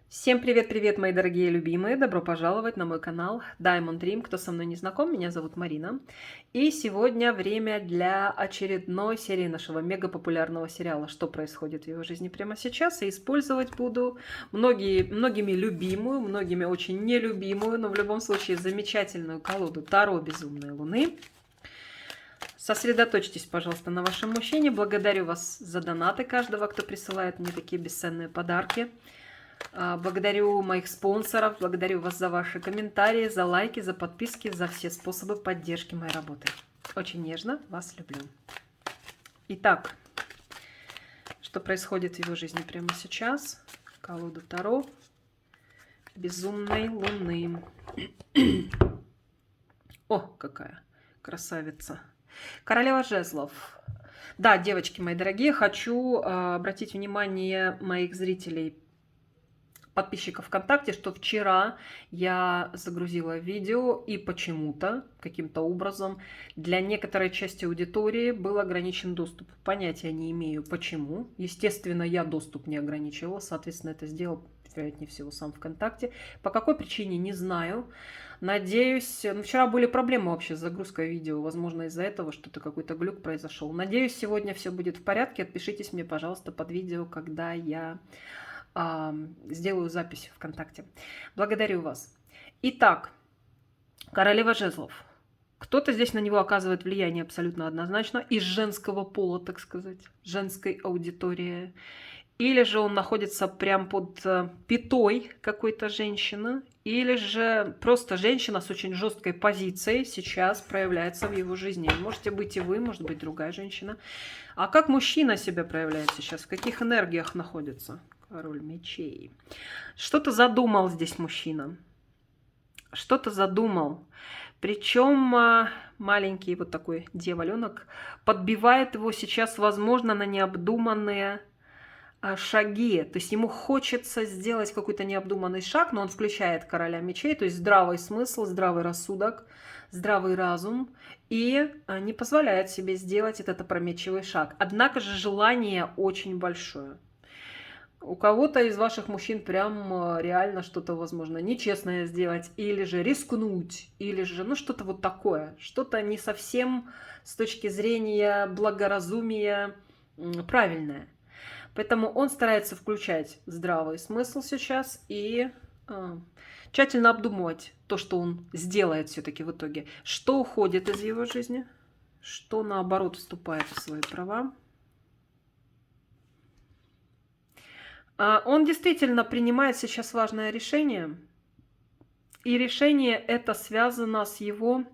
Всем привет-привет, мои дорогие любимые! Добро пожаловать на мой канал Diamond Dream. Кто со мной не знаком, меня зовут Марина. И сегодня время для очередной серии нашего мега-популярного сериала «Что происходит в его жизни прямо сейчас?». И использовать буду многими любимую, многими очень нелюбимую, но в любом случае замечательную колоду Таро Безумной Луны. Сосредоточьтесь, пожалуйста, на вашем мужчине. Благодарю вас за донаты каждого, кто присылает мне такие бесценные подарки. Благодарю моих спонсоров, благодарю вас за ваши комментарии, за лайки, за подписки, за все способы поддержки моей работы. Очень нежно вас люблю. Итак, что происходит в его жизни прямо сейчас? Колода Таро Безумной Луны. О, какая красавица! Королева жезлов. Да, девочки мои дорогие, хочу обратить внимание моих зрителей, подписчиков ВКонтакте, что вчера я загрузила видео, и почему-то, каким-то образом, для некоторой части аудитории был ограничен доступ. Понятия не имею, почему. Естественно, я доступ не ограничивала, соответственно, это сделал, вероятнее всего, сам ВКонтакте. По какой причине, не знаю. Надеюсь, вчера были проблемы вообще с загрузкой видео, возможно, из-за этого что-то, какой-то глюк произошел. Надеюсь, сегодня все будет в порядке. Отпишитесь мне, пожалуйста, под видео, когда я сделаю запись ВКонтакте. Благодарю вас. Итак, королева жезлов. Кто-то здесь на него оказывает влияние абсолютно однозначно, из женского пола, так сказать, женской аудитории. Или же он находится прям под пятой какой-то женщины, или же просто женщина с очень жесткой позицией сейчас проявляется в его жизни. Можете быть и вы, может быть другая женщина. А как мужчина себя проявляет сейчас? В каких энергиях находится? Король мечей. Что-то задумал здесь мужчина. Что-то задумал. Причем маленький вот такой дьяволенок подбивает его сейчас, возможно, на необдуманные шаги. То есть ему хочется сделать какой-то необдуманный шаг, но он включает короля мечей, то есть здравый смысл, здравый рассудок, здравый разум, и не позволяет себе сделать этот опрометчивый шаг. Однако же желание очень большое. У кого-то из ваших мужчин прям реально что-то, возможно, нечестное сделать, или же рискнуть, или же, ну, что-то вот такое, что-то не совсем с точки зрения благоразумия правильное. Поэтому он старается включать здравый смысл сейчас и тщательно обдумывать то, что он сделает все-таки в итоге. Что уходит из его жизни, что наоборот вступает в свои права. Он действительно принимает сейчас важное решение. И решение это связано с его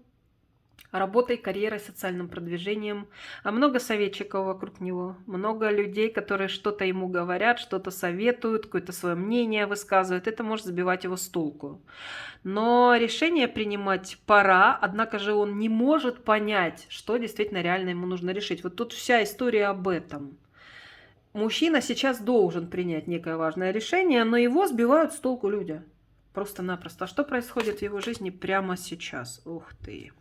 работой, карьерой, социальным продвижением. Много советчиков вокруг него, много людей, которые что-то ему говорят, что-то советуют, какое-то свое мнение высказывают. Это может сбивать его с толку. Но решение принимать пора, однако же он не может понять, что действительно реально ему нужно решить. Вот тут вся история об этом. Мужчина сейчас должен принять некое важное решение, но его сбивают с толку люди. Просто-напросто. А что происходит в его жизни прямо сейчас? Ух ты!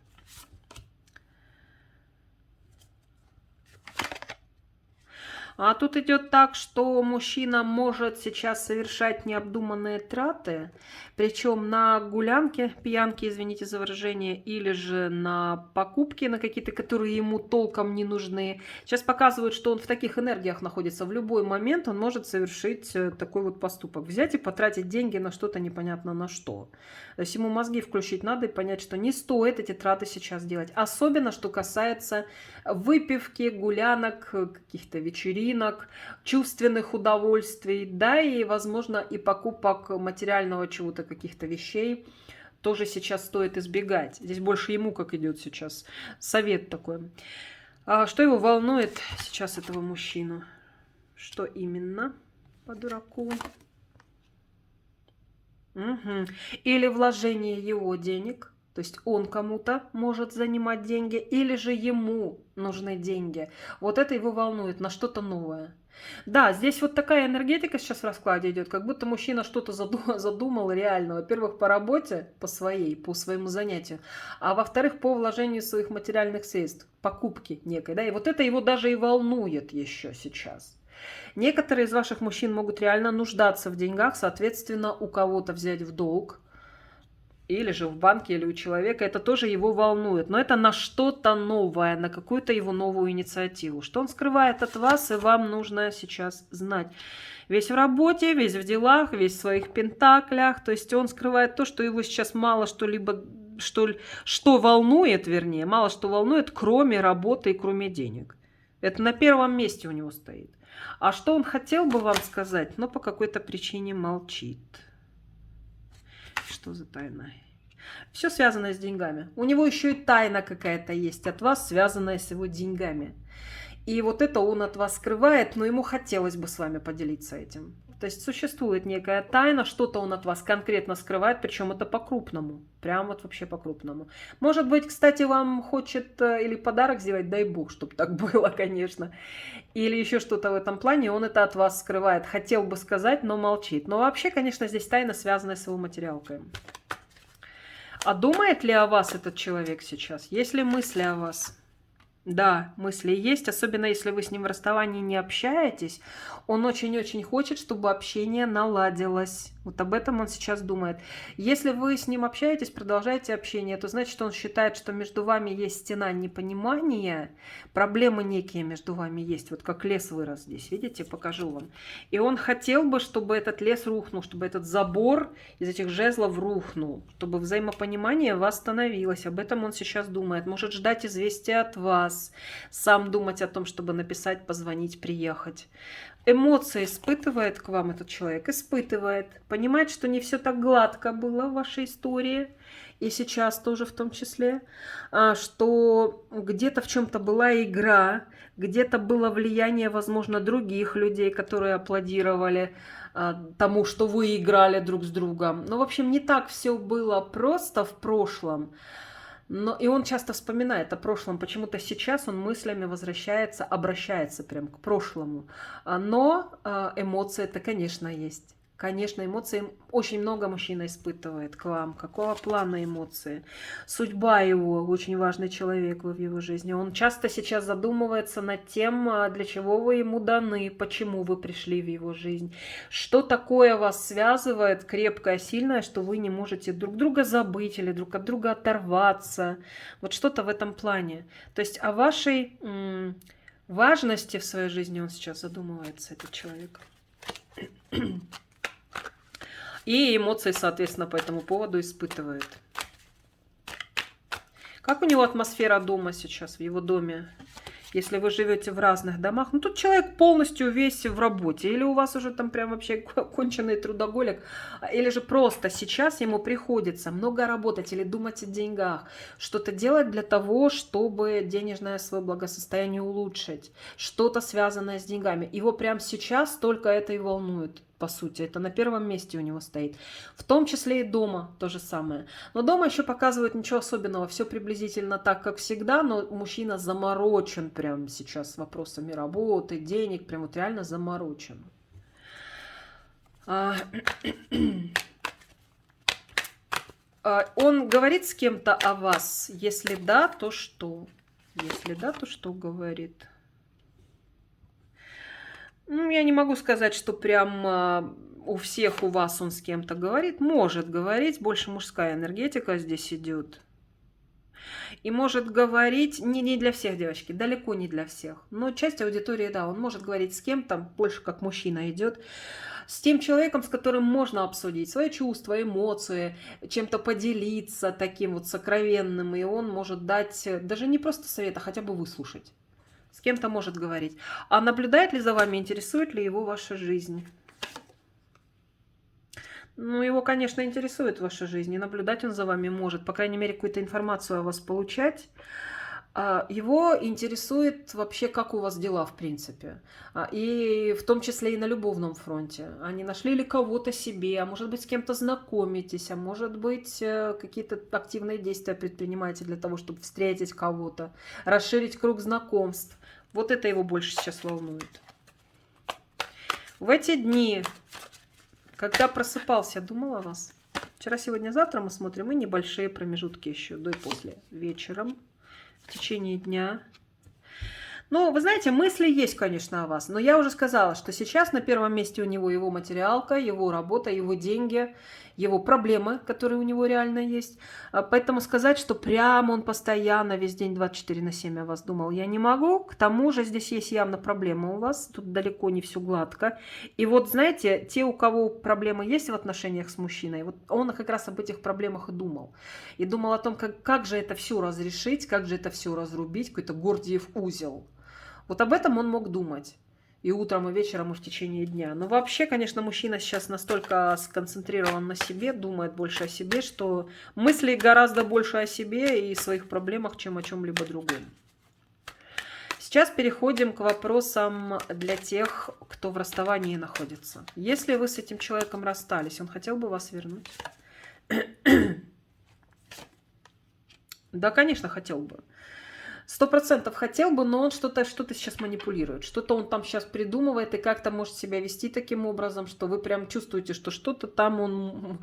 А тут идет так, что мужчина может сейчас совершать необдуманные траты, причем на гулянки, пьянки, извините за выражение, или же на покупки, на какие-то, которые ему толком не нужны. Сейчас показывают, что он в таких энергиях находится. В любой момент он может совершить такой вот поступок. Взять и потратить деньги на что-то непонятно на что. То есть ему мозги включить надо и понять, что не стоит эти траты сейчас делать. Особенно, что касается выпивки, гулянок, каких-то вечеринок, чувственных удовольствий, да, и, возможно, и покупок материального чего-то, каких-то вещей тоже сейчас стоит избегать. Здесь больше ему как идет сейчас совет такой. Что его волнует сейчас, этого мужчину? Что именно по дураку? Угу. Или вложение его денег. То есть он кому-то может занимать деньги, или же ему нужны деньги. Вот это его волнует на что-то новое. Да, здесь вот такая энергетика сейчас в раскладе идет, как будто мужчина что-то задумал реально. Во-первых, по работе, по своему занятию, а во-вторых, по вложению своих материальных средств, покупки некой. Да? И вот это его даже и волнует еще сейчас. Некоторые из ваших мужчин могут реально нуждаться в деньгах, соответственно, у кого-то взять в долг, или же в банке, или у человека, это тоже его волнует. Но это на что-то новое, на какую-то его новую инициативу. Что он скрывает от вас, и вам нужно сейчас знать. Весь в работе, весь в делах, весь в своих пентаклях. То есть он скрывает то, что его сейчас мало что-либо, что волнует, вернее, мало что волнует, кроме работы и кроме денег. Это на первом месте у него стоит. А что он хотел бы вам сказать, но по какой-то причине молчит. Что за тайна? Все связанное с деньгами. У него еще и тайна какая-то есть от вас, связанная с его деньгами. И вот это он от вас скрывает, но ему хотелось бы с вами поделиться этим. То есть существует некая тайна, что-то он от вас конкретно скрывает, причем это по-крупному. Прям вот вообще по-крупному. Может быть, кстати, вам хочет или подарок сделать, дай бог, чтобы так было, конечно. Или еще что-то в этом плане, он это от вас скрывает. Хотел бы сказать, но молчит. Но вообще, конечно, здесь тайна, связанная с его материалкой. А думает ли о вас этот человек сейчас? Есть ли мысли о вас? Да, мысли есть, особенно если вы с ним в расставании не общаетесь. Он очень-очень хочет, чтобы общение наладилось. Вот об этом он сейчас думает. Если вы с ним общаетесь, продолжаете общение, то значит, он считает, что между вами есть стена непонимания, проблемы некие между вами есть. Вот как лес вырос здесь, видите, покажу вам. И он хотел бы, чтобы этот лес рухнул, чтобы этот забор из этих жезлов рухнул, чтобы взаимопонимание восстановилось. Об этом он сейчас думает. Может ждать известия от вас, сам думать о том, чтобы написать, позвонить, приехать. Эмоции испытывает к вам этот человек? Испытывает. Понимает, что не все так гладко было в вашей истории, и сейчас тоже в том числе, что где-то в чем-то была игра, где-то было влияние, возможно, других людей, которые аплодировали тому, что вы играли друг с другом. Но, в общем, не так все было просто в прошлом. Но и он часто вспоминает о прошлом. Почему-то сейчас он мыслями возвращается, обращается прям к прошлому. Но эмоции-то, конечно, есть. Конечно, эмоции очень много мужчина испытывает к вам. Какого плана эмоции? Судьба его, очень важный человек вы в его жизни. Он часто сейчас задумывается над тем, для чего вы ему даны, почему вы пришли в его жизнь. Что такое вас связывает, крепкое, сильное, что вы не можете друг друга забыть или друг от друга оторваться. Вот что-то в этом плане. То есть о вашей важности в своей жизни он сейчас задумывается, этот человек. И эмоции, соответственно, по этому поводу испытывает. Как у него атмосфера дома сейчас, в его доме? Если вы живете в разных домах, ну тут человек полностью весь в работе. Или у вас уже там прям вообще конченый трудоголик. Или же просто сейчас ему приходится много работать или думать о деньгах. Что-то делать для того, чтобы денежное свое благосостояние улучшить. Что-то связанное с деньгами. Его прямо сейчас только это и волнует. По сути, это на первом месте у него стоит. В том числе и дома то же самое. Но дома еще показывают ничего особенного. Все приблизительно так, как всегда. Но мужчина заморочен прямо сейчас вопросами работы, денег. Прям вот реально заморочен. Он говорит с кем-то о вас? Если да, то что? Если да, то что говорит? Ну, я не могу сказать, что прям у всех у вас он с кем-то говорит. Может говорить, больше мужская энергетика здесь идет. И может говорить, не для всех, девочки, далеко не для всех. Но часть аудитории, да, он может говорить с кем-то, больше как мужчина идет. С тем человеком, с которым можно обсудить свои чувства, эмоции, чем-то поделиться таким вот сокровенным. И он может дать даже не просто совет, а хотя бы выслушать. С кем-то может говорить. А наблюдает ли за вами, интересует ли его ваша жизнь? Ну, его, конечно, интересует ваша жизнь. И наблюдать он за вами может. По крайней мере, какую-то информацию о вас получать. Его интересует вообще, как у вас дела, в принципе. И в том числе и на любовном фронте. А не нашли ли кого-то себе? А может быть, с кем-то знакомитесь? А может быть, какие-то активные действия предпринимаете для того, чтобы встретить кого-то? Расширить круг знакомств? Вот это его больше сейчас волнует. В эти дни, когда просыпался, думал о вас. Вчера, сегодня, завтра мы смотрим и небольшие промежутки еще до и после. Вечером, в течение дня. Ну, вы знаете, мысли есть, конечно, о вас, но я уже сказала, что сейчас на первом месте у него его материалка, его работа, его деньги, его проблемы, которые у него реально есть. Поэтому сказать, что прямо он постоянно весь день 24/7 о вас думал, я не могу. К тому же здесь есть явно проблема у вас, тут далеко не все гладко. И вот, знаете, те, у кого проблемы есть в отношениях с мужчиной, вот он как раз об этих проблемах и думал. И думал о том, как же это все разрешить, как же это все разрубить, какой-то Гордиев узел. Вот об этом он мог думать. И утром, и вечером, и в течение дня. Но вообще, конечно, мужчина сейчас настолько сконцентрирован на себе, думает больше о себе, что мысли гораздо больше о себе и своих проблемах, чем о чем-либо другом. Сейчас переходим к вопросам для тех, кто в расставании находится. Если вы с этим человеком расстались, он хотел бы вас вернуть? Да, конечно, хотел бы. 100% хотел бы, но он что-то сейчас манипулирует. Что-то он там сейчас придумывает и как-то может себя вести таким образом, что вы прям чувствуете, что что-то там он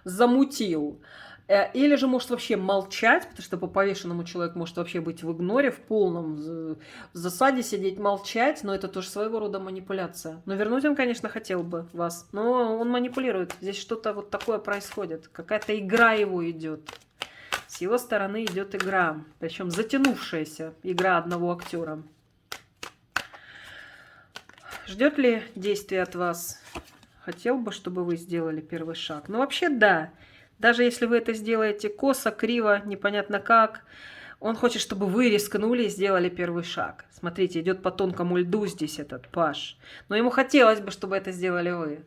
замутил. Или же может вообще молчать, потому что по повешенному человек может вообще быть в игноре, в полном в засаде сидеть, молчать, но это тоже своего рода манипуляция. Но вернуть он, конечно, хотел бы вас, но он манипулирует. Здесь что-то вот такое происходит, какая-то игра его идет. С его стороны идет игра, причем затянувшаяся игра одного актера. Ждет ли действия от вас? Хотел бы, чтобы вы сделали первый шаг. Ну, вообще, да. Даже если вы это сделаете косо, криво, непонятно как, он хочет, чтобы вы рискнули и сделали первый шаг. Смотрите, идет по тонкому льду здесь этот паж. Но ему хотелось бы, чтобы это сделали вы.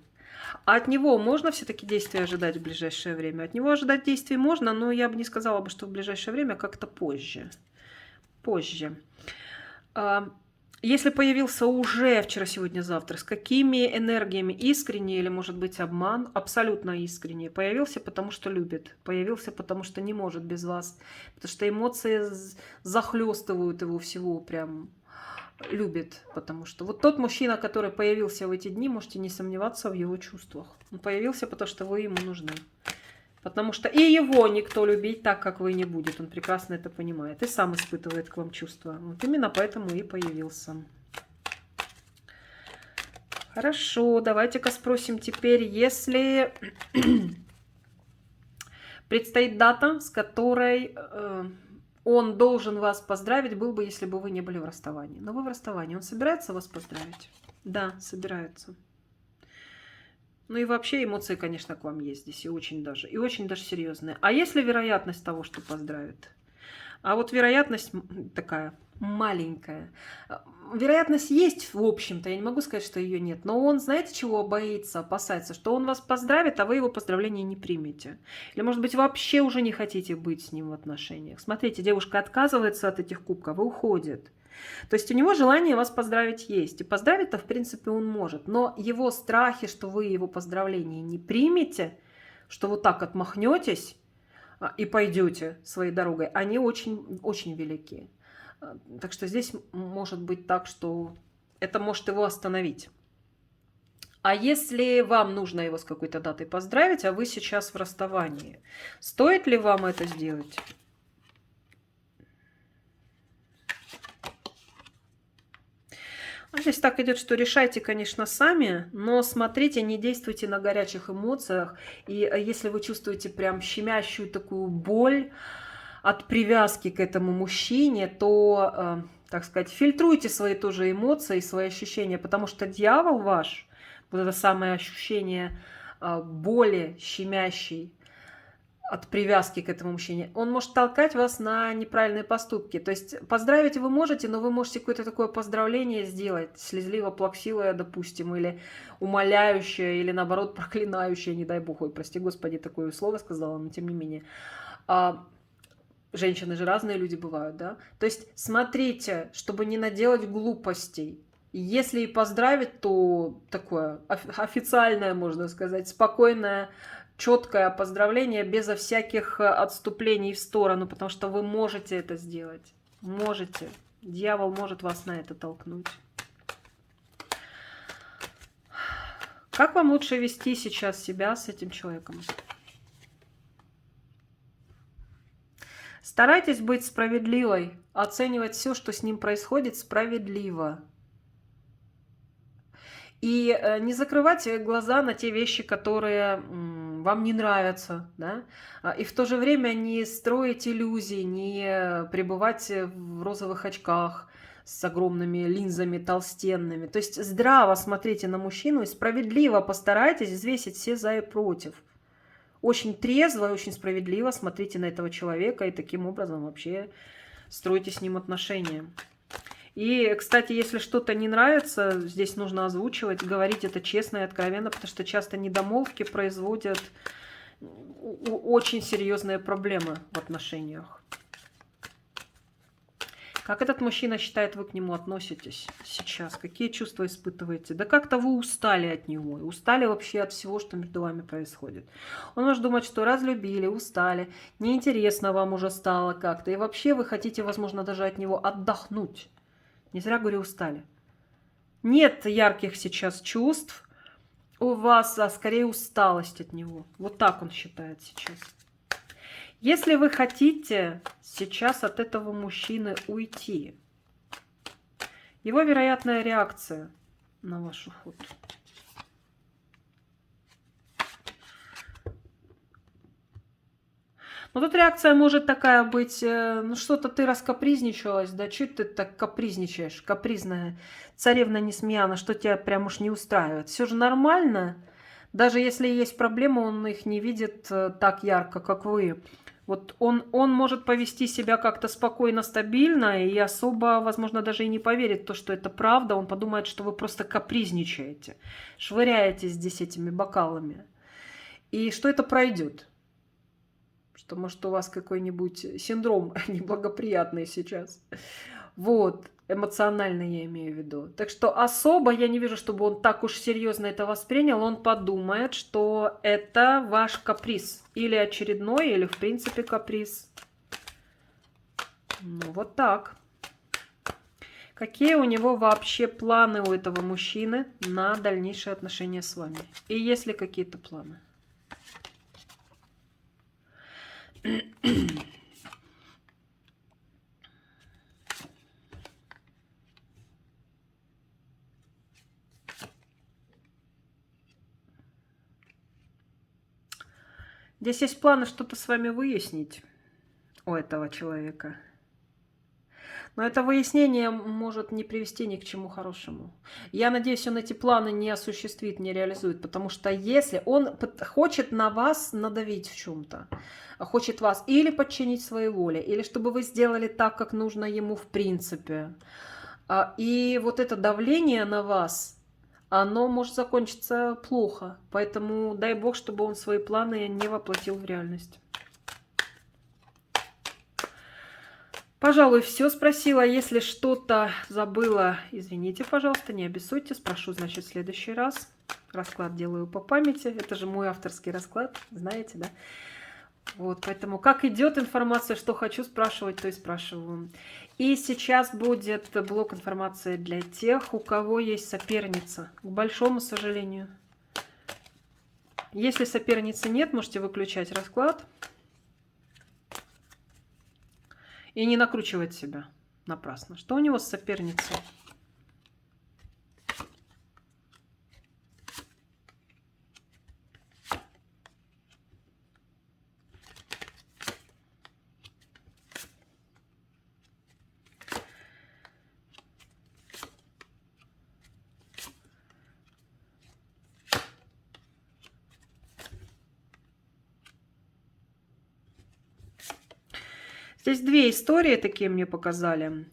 А от него можно все-таки действия ожидать в ближайшее время? От него ожидать действий можно, но я бы не сказала бы, что в ближайшее время, как-то позже. Позже. Если появился уже вчера, сегодня, завтра, с какими энергиями, искренне или, может быть, обман, абсолютно искренне, появился, потому что любит, появился, потому что не может без вас, потому что эмоции захлестывают его всего прям. Любит, потому что вот тот мужчина, который появился в эти дни, можете не сомневаться в его чувствах. Он появился, потому что вы ему нужны. Потому что и его никто любить так, как вы, не будет. Он прекрасно это понимает и сам испытывает к вам чувства. Вот именно поэтому и появился. Хорошо, давайте-ка спросим теперь, если предстоит дата, с которой он должен вас поздравить, был бы, если бы вы не были в расставании. Но вы в расставании. Он собирается вас поздравить? Да, собирается. Ну и вообще эмоции, конечно, к вам есть здесь. И очень даже серьезные. А есть ли вероятность того, что поздравит? А вот вероятность такая маленькая. Вероятность есть, в общем-то, я не могу сказать, что ее нет. Но он, знаете, чего боится, опасается? Что он вас поздравит, а вы его поздравления не примете. Или, может быть, вообще уже не хотите быть с ним в отношениях. Смотрите, девушка отказывается от этих кубков и уходит. То есть у него желание вас поздравить есть. И поздравить-то, в принципе, он может. Но его страхи, что вы его поздравления не примете, что вот так отмахнетесь и пойдете своей дорогой, они очень, очень велики. Так что здесь может быть так, что это может его остановить. А если вам нужно его с какой-то датой поздравить, а вы сейчас в расставании, стоит ли вам это сделать? Здесь так идет, что решайте, конечно, сами, но смотрите, не действуйте на горячих эмоциях. И если вы чувствуете прям щемящую такую боль от привязки к этому мужчине, то, так сказать, фильтруйте свои тоже эмоции, свои ощущения, потому что дьявол ваш, вот это самое ощущение боли щемящей, от привязки к этому мужчине, он может толкать вас на неправильные поступки. То есть поздравить вы можете, но вы можете какое-то такое поздравление сделать, слезливо-плаксивое, допустим, или умоляющее, или наоборот проклинающее, не дай бог, ой, прости господи, такое слово сказала, но тем не менее. Женщины же разные люди бывают, да? То есть смотрите, чтобы не наделать глупостей. Если и поздравить, то такое официальное, можно сказать, спокойное, четкое поздравление, безо всяких отступлений в сторону, потому что вы можете это сделать. Можете. Дьявол может вас на это толкнуть. Как вам лучше вести сейчас себя с этим человеком? Старайтесь быть справедливой, оценивать все, что с ним происходит, справедливо. И не закрывать глаза на те вещи, которые вам не нравятся, да? И в то же время не строить иллюзий, не пребывать в розовых очках с огромными линзами толстенными. То есть здраво смотрите на мужчину и справедливо постарайтесь взвесить все за и против. Очень трезво и очень справедливо смотрите на этого человека и таким образом вообще стройте с ним отношения. И, кстати, если что-то не нравится, здесь нужно озвучивать, говорить это честно и откровенно, потому что часто недомолвки производят очень серьезные проблемы в отношениях. Как этот мужчина считает, вы к нему относитесь сейчас? Какие чувства испытываете? Да как-то вы устали от него, устали вообще от всего, что между вами происходит. Он может думать, что разлюбили, устали, неинтересно вам уже стало как-то, и вообще вы хотите, возможно, даже от него отдохнуть. Не зря говорю, устали. Нет ярких сейчас чувств у вас, а скорее усталость от него. Вот так он считает сейчас. Если вы хотите сейчас от этого мужчины уйти, его вероятная реакция на ваш уход. Но тут реакция может такая быть, ну что-то ты раскапризничалась, да что ты так капризничаешь, капризная царевна Несмеяна, что тебя прям уж не устраивает. Все же нормально, даже если есть проблемы, он их не видит так ярко, как вы. Вот он может повести себя как-то спокойно, стабильно и особо, возможно, даже и не поверит в то, что это правда. Он подумает, что вы просто капризничаете, швыряетесь здесь этими бокалами. И что это пройдет. Что, может, у вас какой-нибудь синдром неблагоприятный сейчас. Вот, эмоционально я имею в виду. Так что особо я не вижу, чтобы он так уж серьезно это воспринял. Он подумает, что это ваш каприз. Или очередной, или в принципе каприз. Ну, вот так. Какие у него вообще планы у этого мужчины на дальнейшие отношения с вами? И есть ли какие-то планы? Здесь есть планы что-то с вами выяснить у этого человека. Но это выяснение может не привести ни к чему хорошему. Я надеюсь, он эти планы не осуществит, не реализует, потому что если он хочет на вас надавить в чем-то, хочет вас или подчинить своей воле, или чтобы вы сделали так, как нужно ему в принципе, и вот это давление на вас, оно может закончиться плохо. Поэтому дай бог, чтобы он свои планы не воплотил в реальность. Пожалуй, все спросила. Если что-то забыла, извините, пожалуйста, не обессудьте. Спрошу, значит, в следующий раз. Расклад делаю по памяти. Это же мой авторский расклад, знаете, да? Вот, поэтому как идет информация, что хочу спрашивать, то и спрашиваю. И сейчас будет блок информации для тех, у кого есть соперница. К большому сожалению. Если соперницы нет, можете выключать расклад. И не накручивать себя напрасно. Что у него с соперницей? Здесь две истории такие мне показали.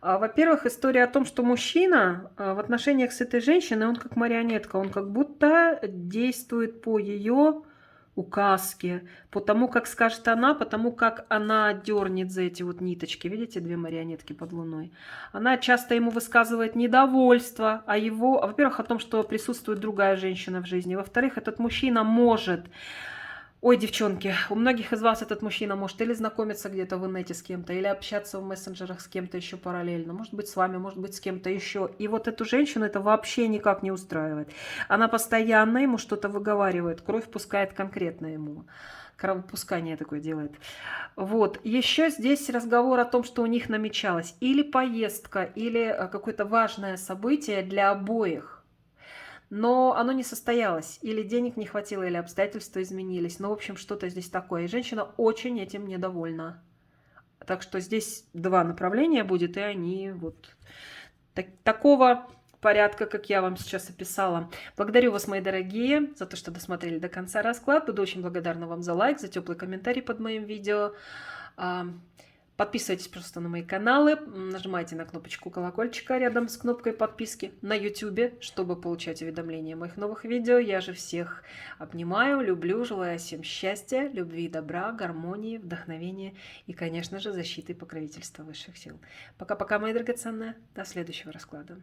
Во-первых, история о том, что мужчина в отношениях с этой женщиной, он как марионетка, он как будто действует по ее указке, по тому, как скажет она, по тому, как она дернет за эти вот ниточки. Видите, две марионетки под луной. Она часто ему высказывает недовольство о его, во-первых, о том, что присутствует другая женщина в жизни. Во-вторых, этот мужчина может... Ой, девчонки, у многих из вас этот мужчина может или знакомиться где-то в инете с кем-то, или общаться в мессенджерах с кем-то еще параллельно. Может быть, с вами, может быть, с кем-то еще. И вот эту женщину это вообще никак не устраивает. Она постоянно ему что-то выговаривает, кровь пускает конкретно ему. Кровопускание такое делает. Вот. Еще здесь разговор о том, что у них намечалось или поездка, или какое-то важное событие для обоих. Но оно не состоялось. Или денег не хватило, или обстоятельства изменились. Ну, в общем, что-то здесь такое. И женщина очень этим недовольна. Так что здесь два направления будет, и они вот такого порядка, как я вам сейчас описала. Благодарю вас, мои дорогие, за то, что досмотрели до конца расклад. Буду очень благодарна вам за лайк, за теплый комментарий под моим видео. Подписывайтесь просто на мои каналы, нажимайте на кнопочку колокольчика рядом с кнопкой подписки на YouTube, чтобы получать уведомления о моих новых видео. Я же всех обнимаю, люблю, желаю всем счастья, любви, добра, гармонии, вдохновения и, конечно же, защиты и покровительства высших сил. Пока-пока, мои драгоценные. До следующего расклада.